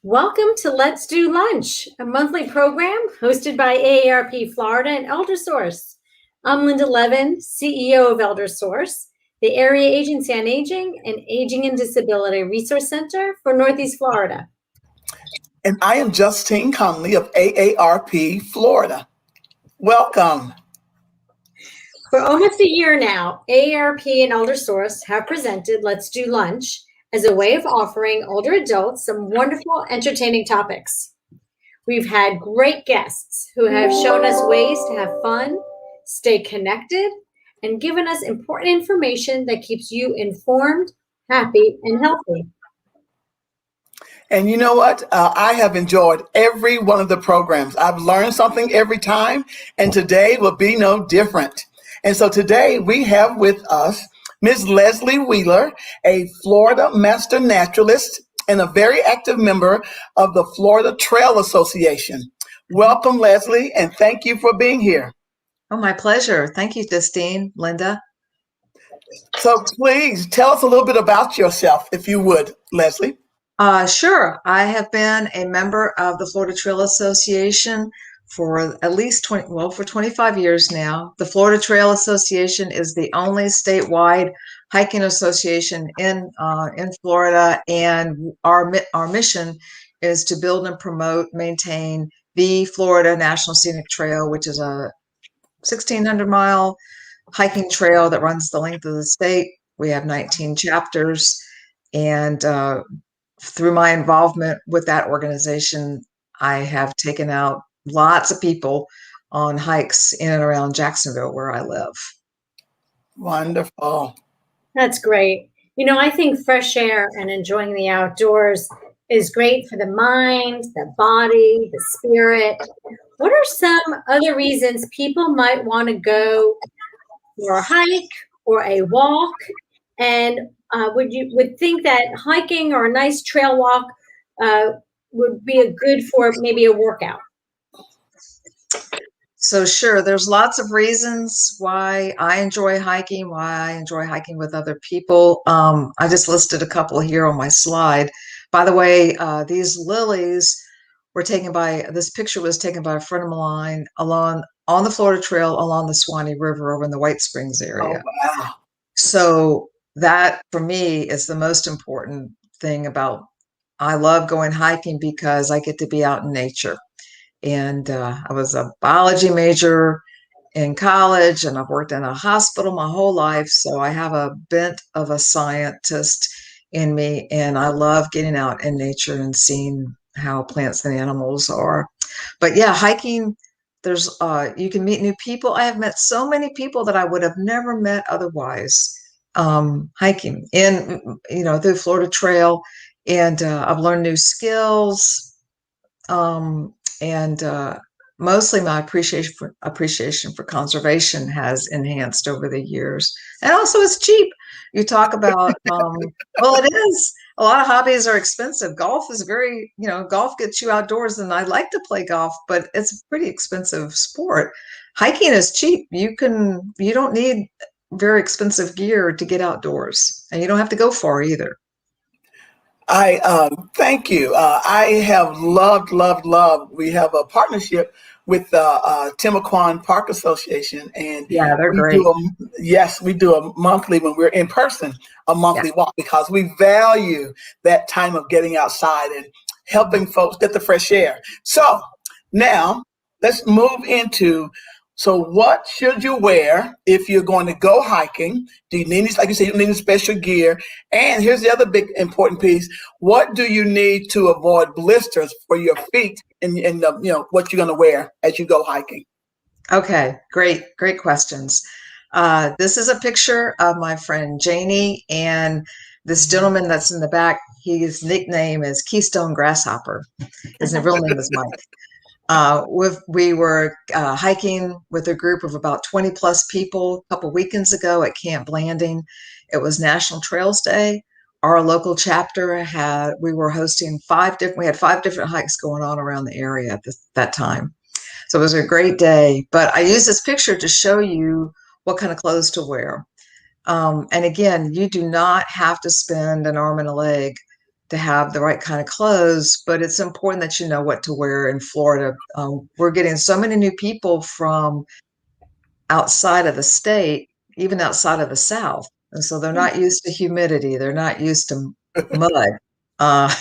Welcome to Let's Do Lunch, a monthly program hosted by AARP Florida and ElderSource. I'm Linda Levin, CEO of ElderSource, the Area Agency on Aging and Aging and Disability Resource Center for Northeast Florida. And I am Justine Conley of AARP Florida. Welcome. For almost a year now, AARP and ElderSource have presented Let's Do Lunch as a way of offering older adults some wonderful, entertaining topics. We've had great guests who have shown us ways to have fun, stay connected, and given us important information that keeps you informed, happy, and healthy. And you know what? I have enjoyed every one of the programs. I've learned something every time, and today will be no different. And so today we have with us Ms. Leslie Wheeler, a Florida master naturalist and a very active member of the Florida Trail Association. Welcome, Leslie, and thank you for being here. Oh, my pleasure. Thank you, Justine, Linda. So please tell us a little bit about yourself, if you would, Leslie. Sure. I have been a member of the Florida Trail Association for at least 25 years now. The Florida Trail Association is the only statewide hiking association in Florida, and our mission is to build and promote, maintain the Florida National Scenic Trail, which is a 1,600-mile hiking trail that runs the length of the state. We have 19 chapters, and through my involvement with that organization, I have taken out lots of people on hikes in and around Jacksonville, where I live. Wonderful. That's great. You know, I think fresh air and enjoying the outdoors is great for the mind, the body, the spirit. What are some other reasons people might want to go for a hike or a walk? And would think that hiking or a nice trail walk would be a good for maybe a workout? So sure, there's lots of reasons why I enjoy hiking, with other people. I just listed a couple here on my slide. By the way, these lilies were taken this picture was taken by a friend of mine on the Florida Trail along the Swanee River over in the White Springs area. Oh, wow. So that for me is the most important thing I love going hiking because I get to be out in nature. And I was a biology major in college, and I've worked in a hospital my whole life. So I have a bent of a scientist in me, and I love getting out in nature and seeing how plants and animals are. But yeah, hiking, you can meet new people. I have met so many people that I would have never met otherwise hiking through Florida Trail. And I've learned new skills. And mostly my appreciation for conservation has enhanced over the years. And also it's cheap. You talk about, well, it is. A lot of hobbies are expensive. Golf is golf gets you outdoors, and I like to play golf, but it's a pretty expensive sport. Hiking is cheap. You don't need very expensive gear to get outdoors, and you don't have to go far either. Thank you. I have loved. We have a partnership with Timaquan Park Association, and yeah, they're great. We do a monthly when we're in person, a monthly walk, because we value that time of getting outside and helping folks get the fresh air. So now let's move into. So what should you wear if you're going to go hiking? Do you need, like you said, you need special gear? And here's the other big important piece. What do you need to avoid blisters for your feet and what you're going to wear as you go hiking? Okay, great questions. This is a picture of my friend Janie, and this gentleman that's in the back, his nickname is Keystone Grasshopper. His real name is Mike. We were hiking with a group of about 20 plus people a couple weekends ago at Camp Blanding. It was National Trails Day. Our local chapter we had 5 different hikes going on around the area at that time. So it was a great day, but I use this picture to show you what kind of clothes to wear. And again, you do not have to spend an arm and a leg to have the right kind of clothes, but it's important that you know what to wear in Florida. We're getting so many new people from outside of the state, even outside of the South. And so they're not used to humidity. They're not used to mud. Uh,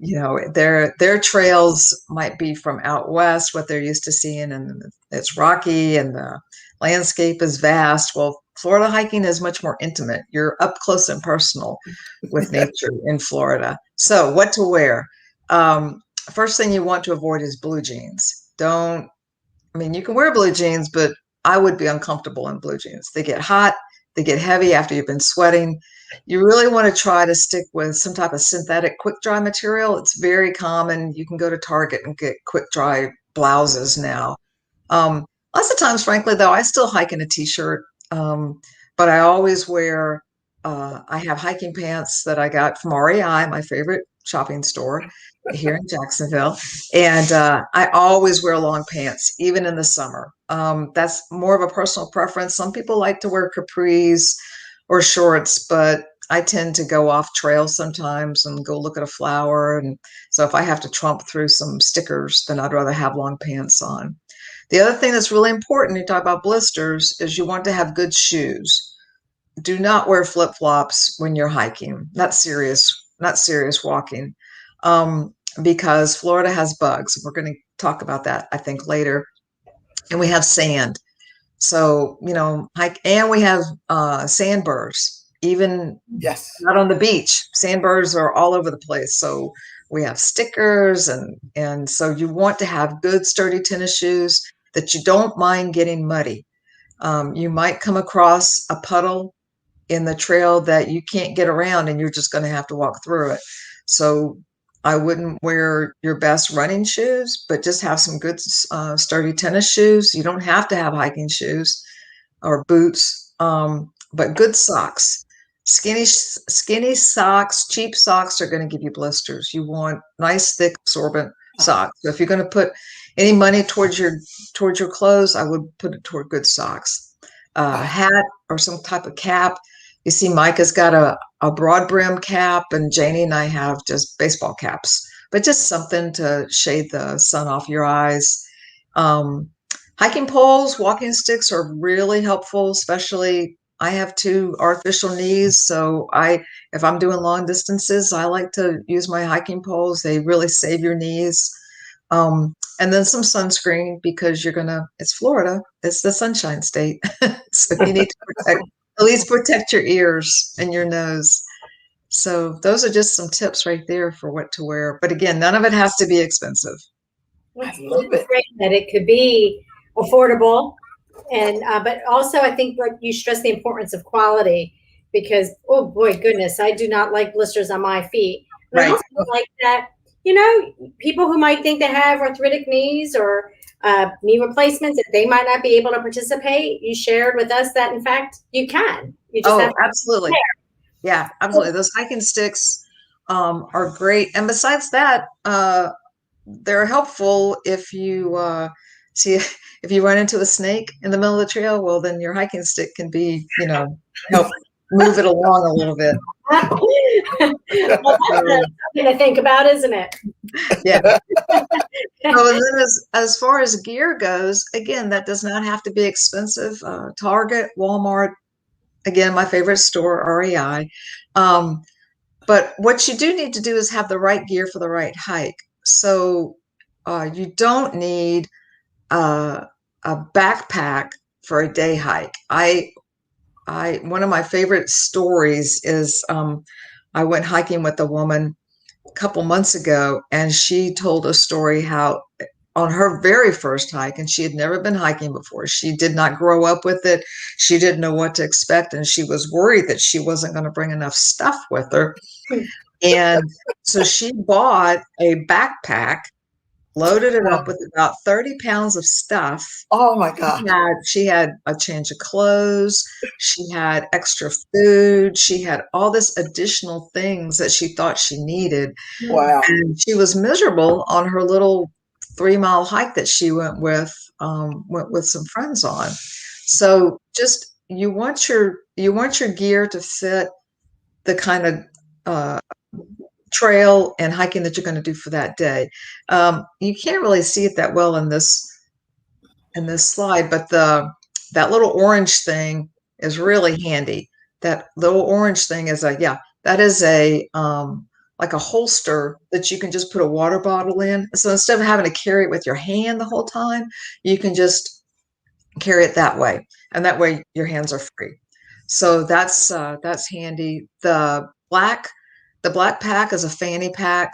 their trails might be from out west, what they're used to seeing, and it's rocky and the landscape is vast. Well, Florida hiking is much more intimate. You're up close and personal with nature in Florida. So what to wear? First thing you want to avoid is blue jeans. You can wear blue jeans, but I would be uncomfortable in blue jeans. They get hot, they get heavy after you've been sweating. You really want to try to stick with some type of synthetic quick dry material. It's very common. You can go to Target and get quick dry blouses now. Lots of times, frankly, though, I still hike in a t-shirt, but I always wear, I have hiking pants that I got from REI, my favorite shopping store here in Jacksonville. And I always wear long pants, even in the summer. That's more of a personal preference. Some people like to wear capris or shorts, but I tend to go off trail sometimes and go look at a flower. And so if I have to tromp through some stickers, then I'd rather have long pants on. The other thing that's really important, you talk about blisters, is you want to have good shoes. Do not wear flip-flops when you're hiking. Not serious walking. Because Florida has bugs. We're going to talk about that, I think, later. And we have sand. So, and we have sandburrs, even not on the beach. Sandburrs are all over the place. So we have stickers, and so you want to have good, sturdy tennis shoes that you don't mind getting muddy. You might come across a puddle in the trail that you can't get around, and you're just going to have to walk through it. So I wouldn't wear your best running shoes, but just have some good sturdy tennis shoes. You don't have to have hiking shoes or boots, but good socks. Skinny socks, cheap socks are going to give you blisters. You want nice, thick, absorbent socks. So if you're going to put any money towards your clothes, I would put it toward good socks. Hat or some type of cap. You see Micah's got a broad brim cap, and Janie and I have just baseball caps, but just something to shade the sun off your eyes. Hiking poles, walking sticks are really helpful, especially I have 2 artificial knees. So if I'm doing long distances, I like to use my hiking poles. They really save your knees. And then some sunscreen, because it's Florida. It's the Sunshine State. So you need to at least protect your ears and your nose. So those are just some tips right there for what to wear. But again, none of it has to be expensive. I love it. Great that it could be affordable. And, but also I think like you stress the importance of quality, because, oh boy, goodness, I do not like blisters on my feet. And I also like that, people who might think they have arthritic knees or knee replacements, that they might not be able to participate. You shared with us that, in fact, you can. You just have to absolutely. Yeah, absolutely. Those hiking sticks are great. And besides that, they're helpful if you if you run into a snake in the middle of the trail, well, then your hiking stick can be, help move it along a little bit. Well, that's something to think about, isn't it? Yeah. So, and then as far as gear goes, again, that does not have to be expensive. Target, Walmart, again, my favorite store, REI. But what you do need to do is have the right gear for the right hike. So you don't need a backpack for a day hike. One of my favorite stories is I went hiking with a woman a couple months ago, and she told a story how on her very first hike, and she had never been hiking before. She did not grow up with it. She didn't know what to expect, and she was worried that she wasn't going to bring enough stuff with her. And so she bought a backpack, loaded it up with about 30 pounds of stuff. Oh my God. She had a change of clothes. She had extra food. She had all this additional things that she thought she needed. Wow. And she was miserable on her little 3-mile hike that she went with some friends on. So just, you want your gear to fit the kind of trail and hiking that you're going to do for that day. You can't really see it that well in this slide, but that little orange thing is really handy. That little orange thing is that is a like a holster that you can just put a water bottle in. So instead of having to carry it with your hand the whole time, you can just carry it that way, and that way your hands are free. So that's handy. The black pack is a Fanny Pack.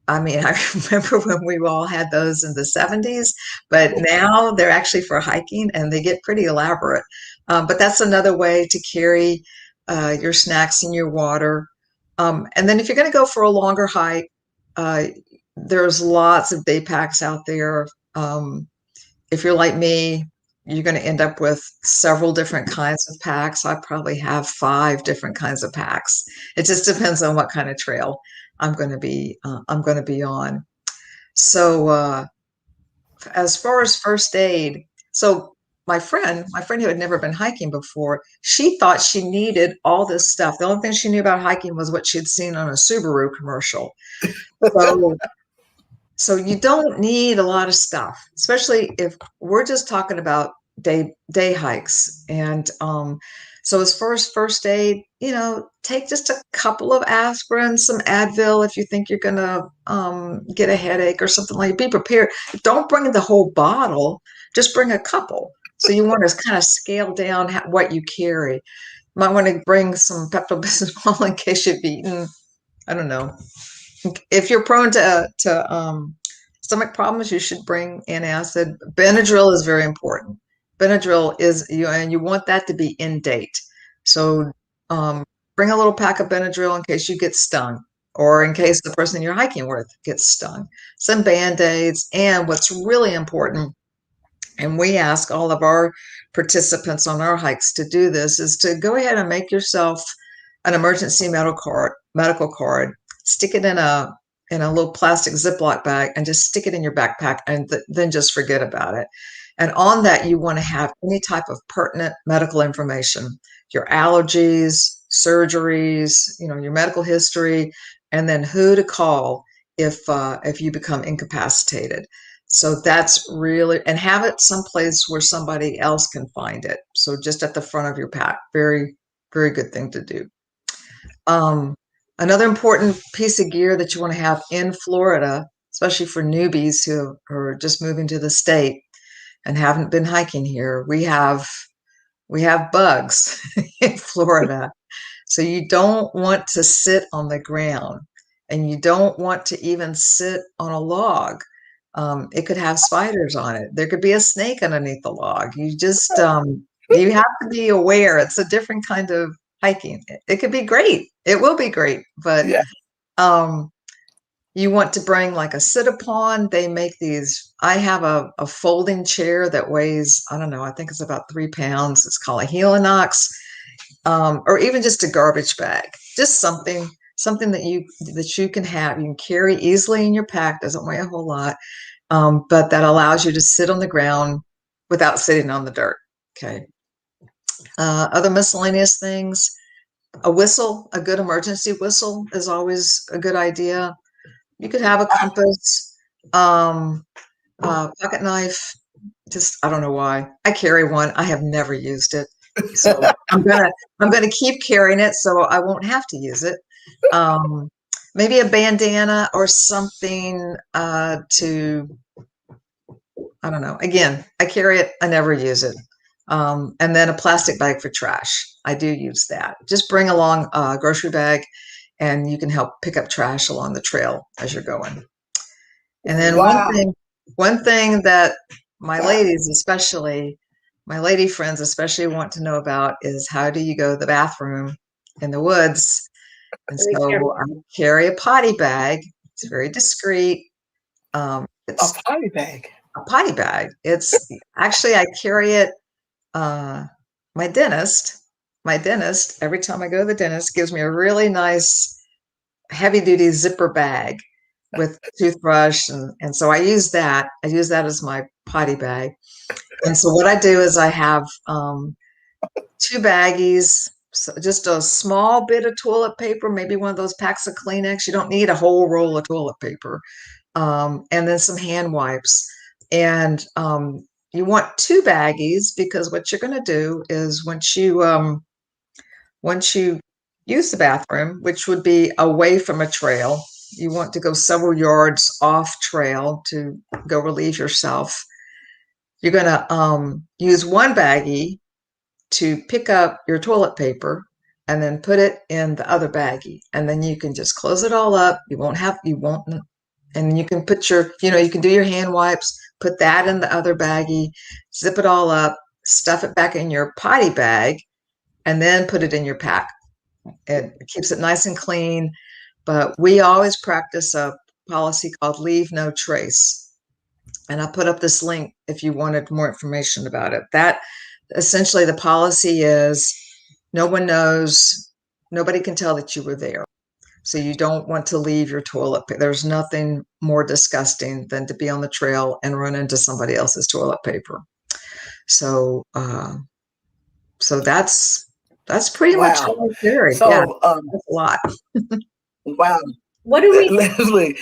I mean, I remember when we all had those in the 70s, but now they're actually for hiking and they get pretty elaborate. But that's another way to carry your snacks and your water. And then if you're going to go for a longer hike, there's lots of day packs out there. If you're like me, you're going to end up with several different kinds of packs. I probably have 5 different kinds of packs. It just depends on what kind of trail I'm going to be on. So as far as first aid, so my friend who had never been hiking before, she thought she needed all this stuff. The only thing she knew about hiking was what she'd seen on a Subaru commercial. So you don't need a lot of stuff, especially if we're just talking about day hikes. And so as far as first aid, take just a couple of aspirin, some Advil if you think you're going to get a headache or something like that. Be prepared. Don't bring the whole bottle. Just bring a couple. So you want to kind of scale down what you carry. Might want to bring some Pepto-Bismol in case you've eaten, I don't know. If you're prone to stomach problems, you should bring antacid. Benadryl is very important. Benadryl is and you want that to be in date. So bring a little pack of Benadryl in case you get stung, or in case the person you're hiking with gets stung. Some Band-Aids, and what's really important, and we ask all of our participants on our hikes to do this, is to go ahead and make yourself an emergency medical card. Stick it in a little plastic Ziploc bag and just stick it in your backpack, and then just forget about it. And on that, you want to have any type of pertinent medical information, your allergies, surgeries, your medical history, and then who to call if you become incapacitated. So that's really, and have it someplace where somebody else can find it. So just at the front of your pack, very, very good thing to do. Another important piece of gear that you want to have in Florida, especially for newbies who are just moving to the state and haven't been hiking here, we have bugs in Florida. So you don't want to sit on the ground, and you don't want to even sit on a log. It could have spiders on it. There could be a snake underneath the log. You just you have to be aware. It's a different kind of hiking. It could be great. It will be great, but you want to bring like a sit-upon. They make these. I have a folding chair that weighs, I don't know, I think it's about 3 pounds. It's called a Helinox, or even just a garbage bag. Just something that you can have. You can carry easily in your pack. Doesn't weigh a whole lot, but that allows you to sit on the ground without sitting on the dirt. Okay. Other miscellaneous things. A whistle, a good emergency whistle is always a good idea. You could have a compass, pocket knife. Just, I don't know why. I carry one. I have never used it. So I'm gonna keep carrying it so I won't have to use it. Maybe a bandana or something to, I don't know. Again, I carry it. I never use it. And then a plastic bag for trash. I do use that. Just bring along a grocery bag, and you can help pick up trash along the trail as you're going. And then one thing that my ladies, especially my lady friends, especially want to know about is, how do you go to the bathroom in the woods? And so I carry a potty bag. It's very discreet. It's a potty bag. A potty bag. It's actually, I carry it. My dentist, every time I go to the dentist, gives me a really nice heavy duty zipper bag with toothbrush. And so I use that. I use that as my potty bag. And so what I do is I have 2 baggies, just a small bit of toilet paper, maybe one of those packs of Kleenex. You don't need a whole roll of toilet paper. And then some hand wipes. And you want 2 baggies, because what you're going to do is once you use the bathroom, which would be away from a trail, you want to go several yards off trail to go relieve yourself. You're going to use 1 baggie to pick up your toilet paper and then put it in the other baggie. And then you can just close it all up. And you can put you can do your hand wipes, put that in the other baggie, zip it all up, stuff it back in your potty bag, and then put it in your pack. It keeps it nice and clean. But we always practice a policy called leave no trace. And I put up this link if you wanted more information about it. That essentially the policy is no one knows, nobody can tell that you were there. So you don't want to leave your toilet paper. There's nothing more disgusting than to be on the trail and run into somebody else's toilet paper. So, so that's pretty much all I carry. So, yeah, that's a lot. Wow. What do we, Leslie,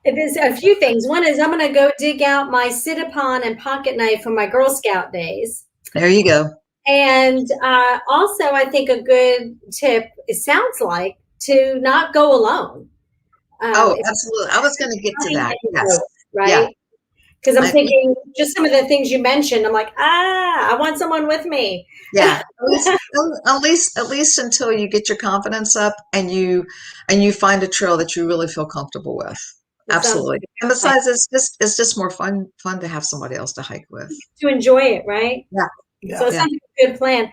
there's a few things. One is I'm going to go dig out my sit-upon and pocket knife from my Girl Scout days. There you go. And also, I think a good tip, it sounds like, to not go alone. Absolutely. I was going to get to that. Yes. Right? Because I'm thinking just some of the things you mentioned. I'm like, I want someone with me. Yeah. at least until you get your confidence up and you find a trail that you really feel comfortable with. Absolutely. And besides, it's just more fun to have somebody else to hike with. To enjoy it, right? Yeah. So it sounds like a good plan.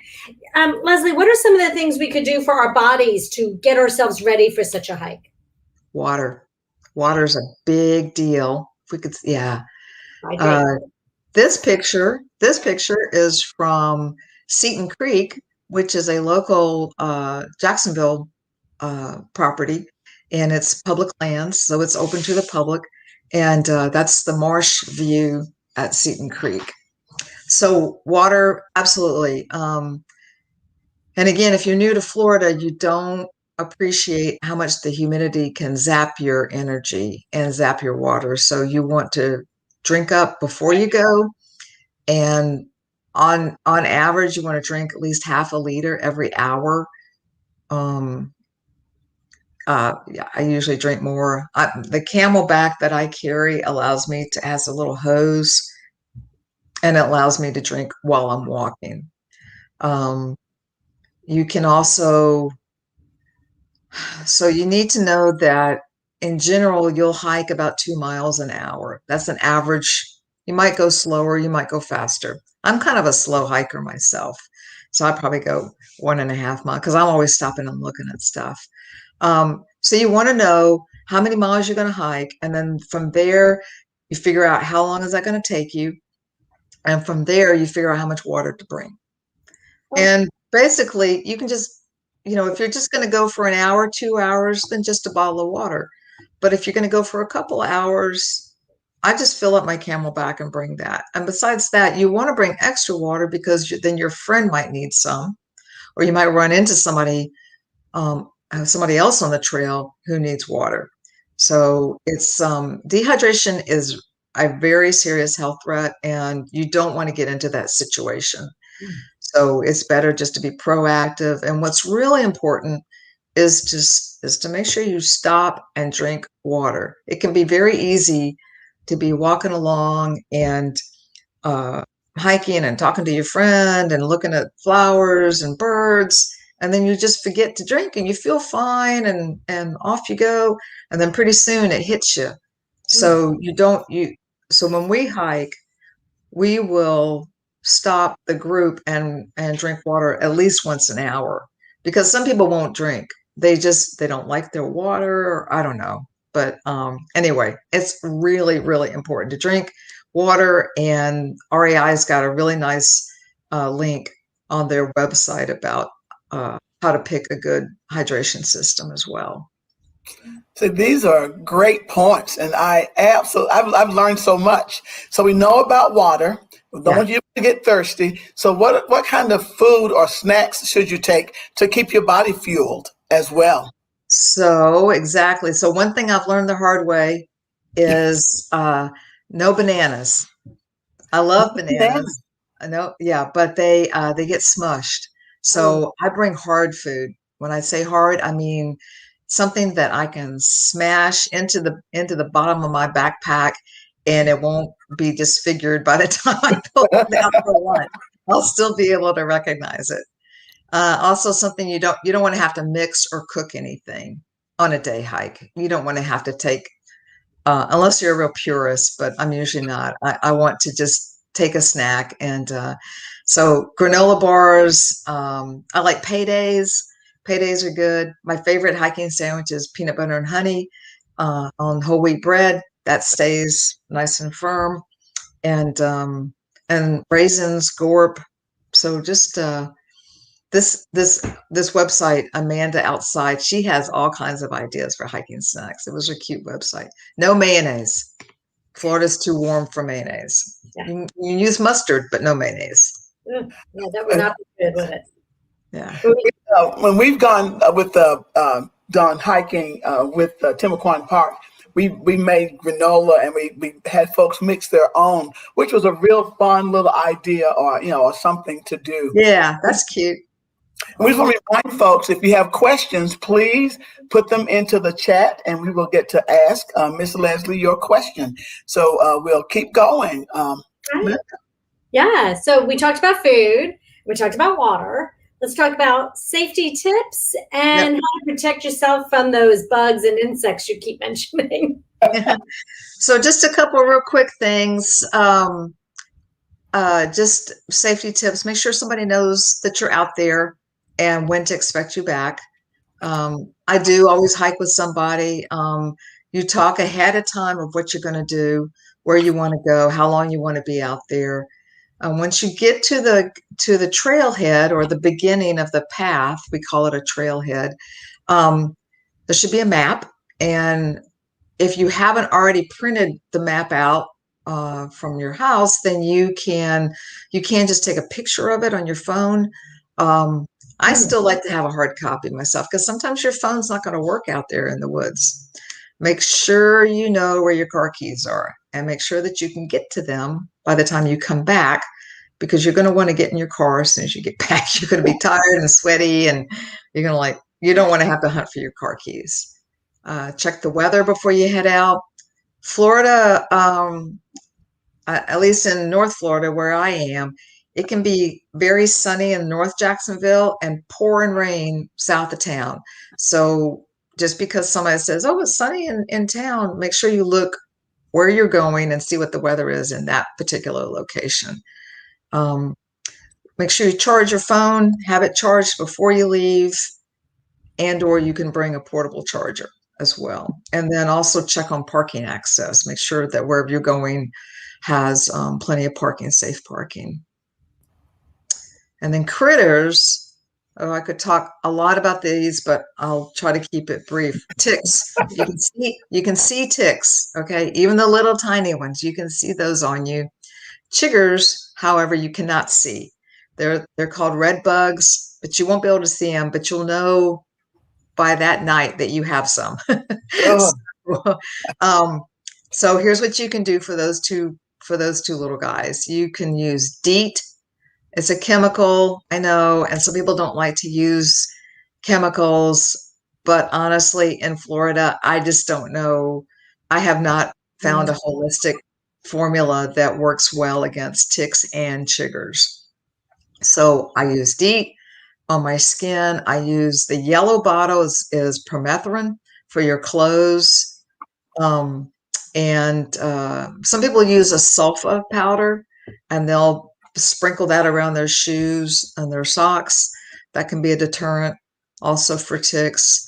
Leslie, what are some of the things we could do for our bodies to get ourselves ready for such a hike? Water. Water's a big deal. If we could, this picture is from Seton Creek, which is a local Jacksonville property, and it's public lands, so it's open to the public. And that's the marsh view at Seton Creek. So water, absolutely. And again, if you're new to Florida, you don't appreciate how much the humidity can zap your energy and zap your water. So you want to drink up before you go. And on average, you want to drink at least half a liter every hour. I usually drink more. The Camelback that I carry has a little hose, and it allows me to drink while I'm walking. You can also, so you need to know that in general, you'll hike about 2 miles an hour. That's an average. You might go slower, you might go faster. I'm kind of a slow hiker myself. So I probably go 1.5 miles because I'm always stopping and looking at stuff. So you want to know how many miles you're going to hike. And then from there, you figure out how long is that going to take you. And from there, you figure out how much water to bring. And basically, you can just, if you're just going to go for an hour, 2 hours, then just a bottle of water. But if you're going to go for a couple of hours, I just fill up my Camelback and bring that. And besides that, you want to bring extra water because then your friend might need some, or you might run into somebody else on the trail who needs water. So it's dehydration is a very serious health threat, and you don't want to get into that situation. So it's better just to be proactive. And what's really important is to make sure you stop and drink water. It can be very easy to be walking along and hiking and talking to your friend and looking at flowers and birds, and then you just forget to drink and you feel fine and off you go, and then pretty soon it hits you. So so when we hike, we will stop the group and drink water at least once an hour, because some people won't drink. They don't like their water, or I don't know. But anyway, it's really, really important to drink water. And REI's got a really nice link on their website about how to pick a good hydration system as well. So these are great points, and I've learned so much. So we know about water. We don't Yeah. want you to get thirsty. So what kind of food or snacks should you take to keep your body fueled as well? So exactly. So one thing I've learned the hard way is no bananas. I love bananas. I know, yeah, but they get smushed. So I bring hard food. When I say hard, I mean something that I can smash into the bottom of my backpack and it won't be disfigured by the time I pull it out for lunch. I'll still be able to recognize it. Also, something you don't want to have to mix or cook anything on a day hike. You don't want to have to take unless you're a real purist, but I'm usually not. I want to just take a snack. And so granola bars, I like paydays. Paydays are good. My favorite hiking sandwich is peanut butter and honey on whole wheat bread. That stays nice and firm. And raisins, gorp. So just this website, Amanda Outside, she has all kinds of ideas for hiking snacks. It was a cute website. No mayonnaise. Florida's too warm for mayonnaise. Yeah. You can use mustard, but no mayonnaise. Yeah, that would not be good with it. Yeah. When we've gone done hiking with Timaquan Park, we made granola and we had folks mix their own, which was a real fun little idea or something to do. Yeah, that's cute. We just want to remind folks, if you have questions, please put them into the chat and we will get to ask Miss Leslie your question. So we'll keep going. Right. Yeah, so we talked about food, we talked about water. Let's talk about safety tips and how to protect yourself from those bugs and insects you keep mentioning. So just a couple of real quick things. Just safety tips. Make sure somebody knows that you're out there and when to expect you back. I do always hike with somebody. You talk ahead of time of what you're going to do, where you want to go, how long you want to be out there. Once you get to the trailhead or the beginning of the path, we call it a trailhead. There should be a map, and if you haven't already printed the map out from your house, then you can just take a picture of it on your phone. I still like to have a hard copy myself because sometimes your phone's not going to work out there in the woods. Make sure you know where your car keys are and make sure that you can get to them by the time you come back, because you're going to want to get in your car as soon as you get back. You're going to be tired and sweaty and you're going to you don't want to have to hunt for your car keys. Check the weather before you head out. Florida, at least in North Florida where I am, it can be very sunny in North Jacksonville and pouring rain south of town. So just because somebody says, oh, it's sunny in town, make sure you look where you're going and see what the weather is in that particular location. Make sure you charge your phone, have it charged before you leave, or you can bring a portable charger as well. And then also check on parking access. Make sure that wherever you're going has plenty of parking, safe parking. And then critters, I could talk a lot about these, but I'll try to keep it brief. Ticks, you can see ticks, okay? Even the little tiny ones, you can see those on you. Chiggers, however, you cannot see. They're called red bugs, but you won't be able to see them, but you'll know by that night that you have some. So here's what you can do for those two little guys. You can use DEET. It's a chemical, I know, and some people don't like to use chemicals, but honestly, in Florida, I just don't know. I have not found a holistic formula that works well against ticks and chiggers. So I use DEET on my skin. I use the yellow bottle is permethrin for your clothes. And some people use a sulfa powder and they'll sprinkle that around their shoes and their socks. That can be a deterrent also for ticks.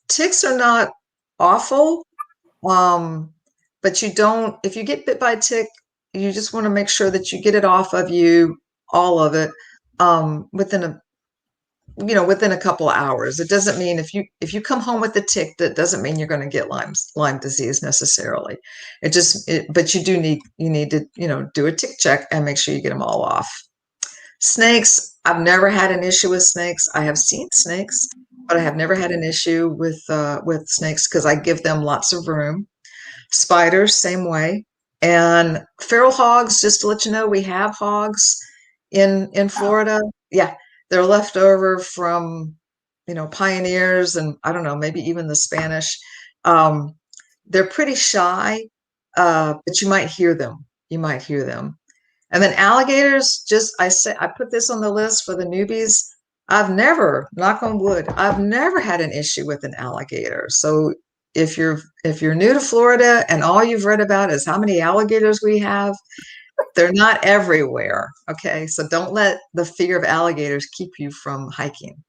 Ticks are not awful, but if you get bit by a tick, you just want to make sure that you get it off of you, all of it, within within a couple of hours. It doesn't mean if you come home with a tick, that doesn't mean you're going to get Lyme disease necessarily. But you need to, do a tick check and make sure you get them all off. Snakes, I've never had an issue with snakes. I have seen snakes, but I have never had an issue with snakes because I give them lots of room. Spiders, same way. And feral hogs, just to let you know, we have hogs in Florida. Yeah, they're left over from, pioneers and I don't know, maybe even the Spanish. They're pretty shy, but you might hear them. You might hear them. And then alligators, I put this on the list for the newbies. I've never, knock on wood, I've never had an issue with an alligator. So if you're new to Florida and all you've read about is how many alligators we have, they're not everywhere. Okay, so don't let the fear of alligators keep you from hiking.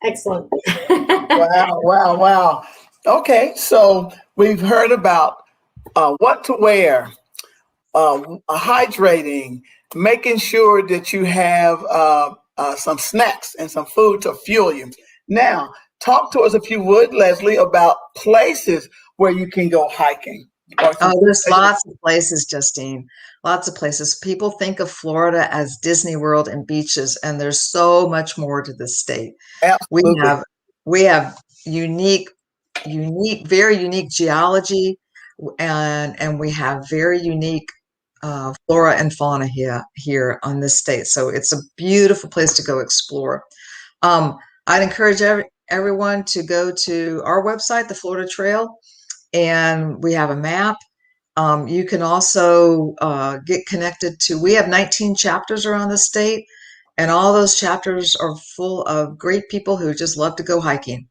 Excellent. Wow. Okay, so we've heard about what to wear, hydrating, making sure that you have some snacks and some food to fuel you. Now, talk to us, if you would, Leslie, about places where you can go hiking. There's lots of places, Justine. Lots of places. People think of Florida as Disney World and beaches, and there's so much more to the state. Absolutely. We have unique, very unique geology, and we have very unique flora and fauna here on this state. So it's a beautiful place to go explore. I'd encourage everyone to go to our website, the Florida Trail, and we have a map. You can also get connected to, we have 19 chapters around the state, and all those chapters are full of great people who just love to go hiking.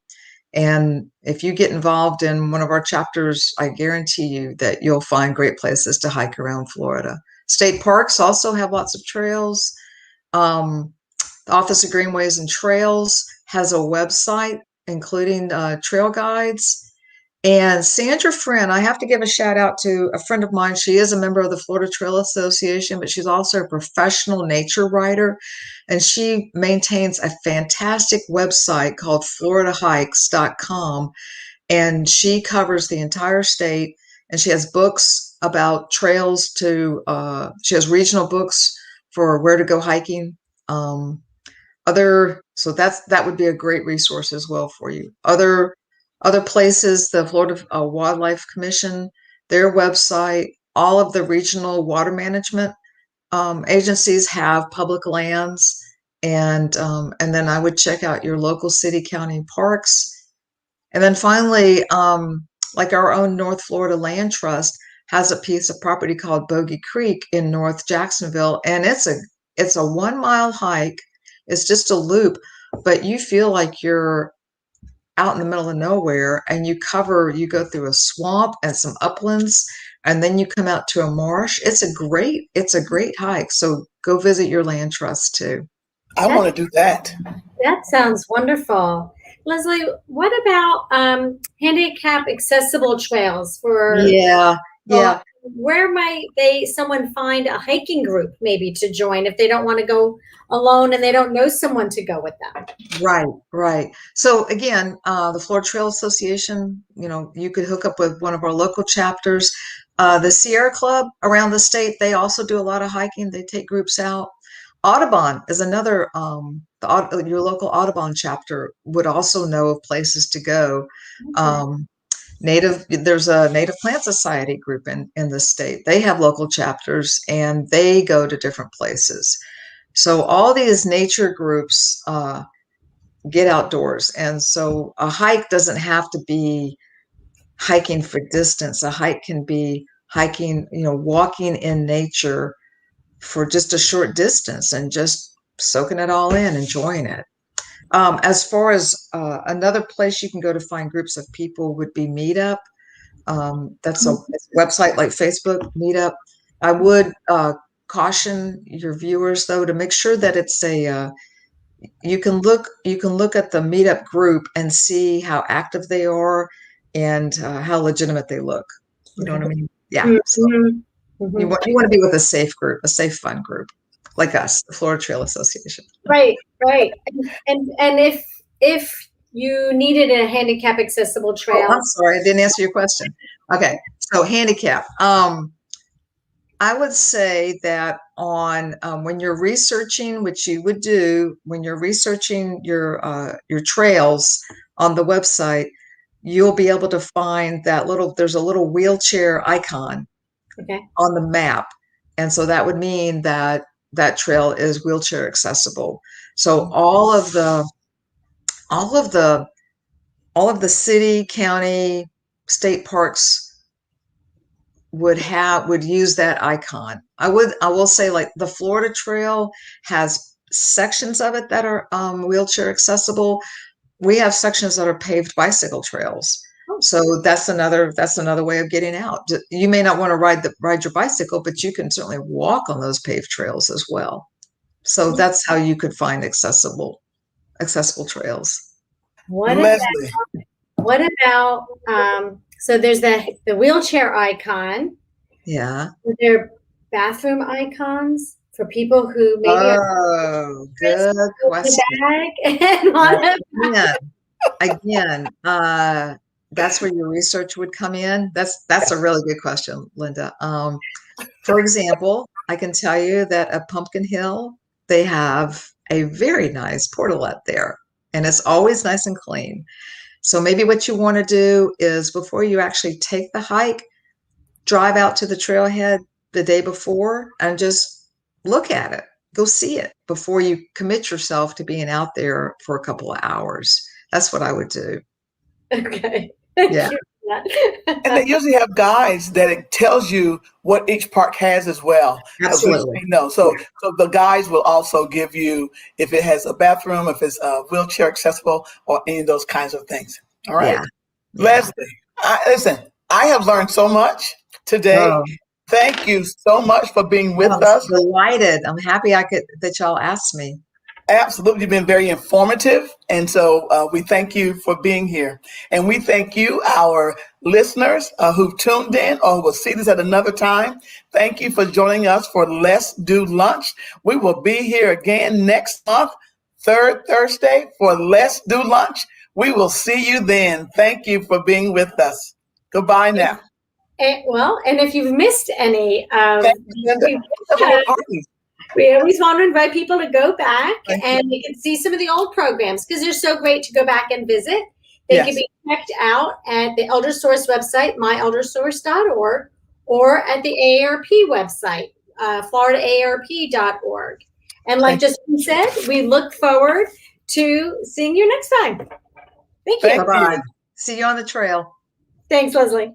And if you get involved in one of our chapters, I guarantee you that you'll find great places to hike around Florida. State parks also have lots of trails. The Office of Greenways and Trails has a website, including trail guides. And Sandra Friend, I have to give a shout out to a friend of mine. She is a member of the Florida Trail Association, but she's also a professional nature writer. And she maintains a fantastic website called floridahikes.com. And she covers the entire state. And she has books about trails she has regional books for where to go hiking. So that would be a great resource as well for you. Other places, the Florida Wildlife Commission, their website, all of the regional water management agencies have public lands, and then I would check out your local city, county parks. And then finally, like our own North Florida Land Trust has a piece of property called Bogey Creek in North Jacksonville, and it's a 1 mile hike. It's just a loop, but you feel like you're out in the middle of nowhere, and you go through a swamp and some uplands, and then you come out to a marsh. It's a great hike. So go visit your land trust too. I want to do that. That sounds wonderful. Leslie, what about handicap accessible trails for? Yeah. Where might someone find a hiking group maybe to join if they don't want to go alone and they don't know someone to go with them? Right. So again, the Florida Trail Association, you could hook up with one of our local chapters. The Sierra Club around the state, they also do a lot of hiking. They take groups out. Audubon is another, your local Audubon chapter would also know of places to go. Okay. There's a Native Plant Society group in the state. They have local chapters and they go to different places. So all these nature groups get outdoors. And so a hike doesn't have to be hiking for distance. A hike can be hiking, walking in nature for just a short distance and just soaking it all in, enjoying it. As far as another place you can go to find groups of people would be Meetup. That's a website like Facebook, Meetup. I would caution your viewers though to make sure that it's you can look at the Meetup group and see how active they are and how legitimate they look. You know what I mean? Yeah. So you want to be with a safe group, a safe, fun group. like us, the Florida Trail Association. Right. And if you needed a handicap accessible trail. Oh, I'm sorry, I didn't answer your question. Okay, so handicap. I would say that on when you're researching, which you would do when you're researching your trails on the website, you'll be able to find that there's a little wheelchair icon on the map, and so that would mean that that trail is wheelchair accessible. So all of the city, county, state parks would use that icon. I will say, like, the Florida Trail has sections of it that are wheelchair accessible. We have sections that are paved bicycle trails. So that's another way of getting out. You may not want to ride your bicycle, but you can certainly walk on those paved trails as well. So that's how you could find accessible trails. What Leslie. about so there's the wheelchair icon. Yeah. Are there bathroom icons for people who maybe good question. Again, that's where your research would come in. That's a really good question, Linda. For example, I can tell you that at Pumpkin Hill, they have a very nice portalette there, and it's always nice and clean. So maybe what you want to do is, before you actually take the hike, drive out to the trailhead the day before and just look at it. Go see it before you commit yourself to being out there for a couple of hours. That's what I would do. Okay. Yeah. And they usually have guides that it tells you what each park has as well. Absolutely. So the guides will also give you if it has a bathroom, if it's wheelchair accessible, or any of those kinds of things. All right. Yeah. Leslie, listen, I have learned so much today. Thank you so much for being with us. I'm delighted. I'm happy that y'all asked me. Absolutely. You've been very informative. And so we thank you for being here. And we thank you, our listeners who've tuned in or will see this at another time. Thank you for joining us for Let's Do Lunch. We will be here again next month, third Thursday, for Let's Do Lunch. We will see you then. Thank you for being with us. Goodbye now. And if you've missed any, we always want to invite people to go back and you can see some of the old programs because they're so great to go back and visit. They can be checked out at the ElderSource website, myeldersource.org, or at the AARP website, floridaarp.org. And like Justine said, we look forward to seeing you next time. Thank you. Bye-bye. See you on the trail. Thanks, Leslie.